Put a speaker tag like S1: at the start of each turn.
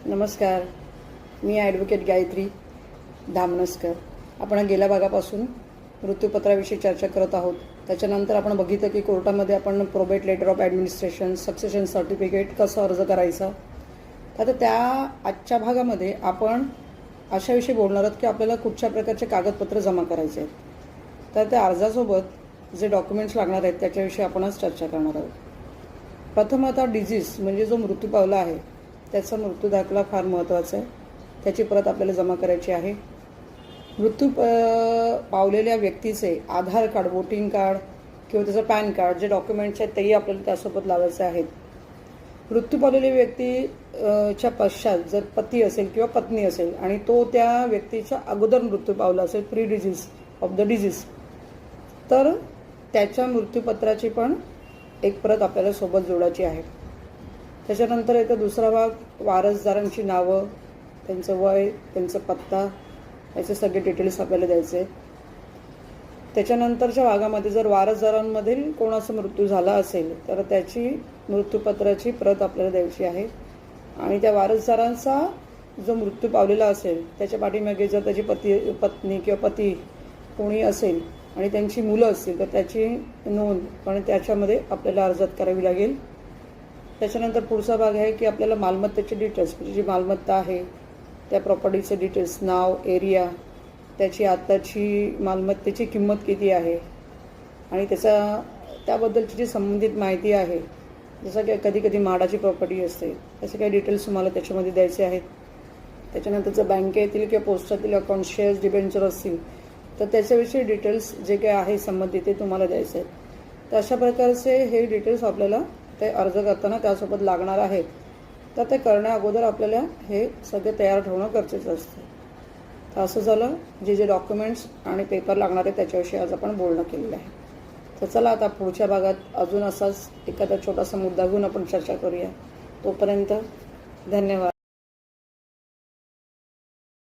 S1: नमस्कार. मी ॲडव्होकेट गायत्री धामनसकर. आपण गेल्या भागापासून मृत्यूपत्राविषयी चर्चा करत आहोत. त्याच्यानंतर आपण बघितलं की कोर्टामध्ये आपण probate letter of administration, succession certificate कसं अर्ज करायचा. आता त्या आजच्या भागामध्ये आपण अशाविषयी बोलणार आहोत की आपल्याला कुठच्या प्रकारचे कागदपत्र जमा करायचे आहेत. तर त्या अर्जासोबत जे डॉक्युमेंट्स लागणार आहेत त्याच्याविषयी आपण आज चर्चा करणार आहोत. प्रथम आता डिझीज म्हणजे जो मृत्यू पावला आहे त्याचा मृत्यू दाखला फार महत्त्वाचा आहे. त्याची प्रत आपल्याला जमा करायची आहे. मृत्यू पावलेल्या व्यक्तीचे आधार कार्ड, वोटिंग कार्ड किंवा त्याचं पॅन कार्ड जे डॉक्युमेंट्स आहेत तेही आपल्याला त्यासोबत लावायचे आहेत. मृत्यू पावलेल्या व्यक्तीच्या पश्चात जर पती असेल किंवा पत्नी असेल आणि तो त्या व्यक्तीच्या अगोदर मृत्यू पावला असेल, pre disease of the disease, तर त्याच्या मृत्यूपत्राची पण एक प्रत आपल्याला सोबत जोडायची आहे. त्याच्यानंतर येतं दुसरा भाग, वारसदारांची नावं, त्यांचं वय, त्यांचा पत्ता, याचे सगळे डिटेल्स आपल्याला द्यायचे आहेत. त्याच्यानंतरच्या भागामध्ये जर वारसदारांमधील कोणाचा मृत्यू झाला असेल तर त्याची मृत्यूपत्राची प्रत आपल्याला द्यायची आहे. आणि त्या वारसदारांचा जो मृत्यू पावलेला असेल त्याच्या पाठीमागे जर त्याची पत्नी किंवा पती कोणी असेल आणि त्यांची मुलं असतील तर त्याची नोंद पण त्याच्यामध्ये आपल्याला अर्जात करावी लागेल. त्याच्यानंतर पुढचा भाग आहे की आपल्याला मालमत्तेचे डिटेल्स, म्हणजे जी मालमत्ता आहे त्या प्रॉपर्टीचे डिटेल्स, नाव, एरिया, त्याची आत्ताची मालमत्तेची किंमत किती आहे आणि त्याबद्दलची जी संबंधित माहिती आहे, जसं की कधी कधी म्हाडाची प्रॉपर्टी असते, असे काही डिटेल्स तुम्हाला त्याच्यामध्ये द्यायचे आहेत. त्याच्यानंतरचं बँकेतील किंवा पोस्टातील अकाउंट, शेअर्स, डिबेंचर असतील तर त्याच्याविषयी डिटेल्स जे काही आहे संबंधित ते तुम्हाला द्यायचे आहेत. तर अशा प्रकारचे हे डिटेल्स आपल्याला ते अर्ज करताना त्यासोबत लागणार आहेत. तर ते करण्या अगोदर आपल्याला हे सगळे तयार ठेवणं गरजेचं असतं. तर असं झालं जे डॉक्युमेंट्स आणि पेपर लागणार आहे त्याच्याविषयी आज आपण बोलणं केलेलं आहे. तर चला आता पुढच्या भागात अजून असाच एखादा छोटासा मुद्दा घेऊन आपण चर्चा करूया. तोपर्यंत धन्यवाद.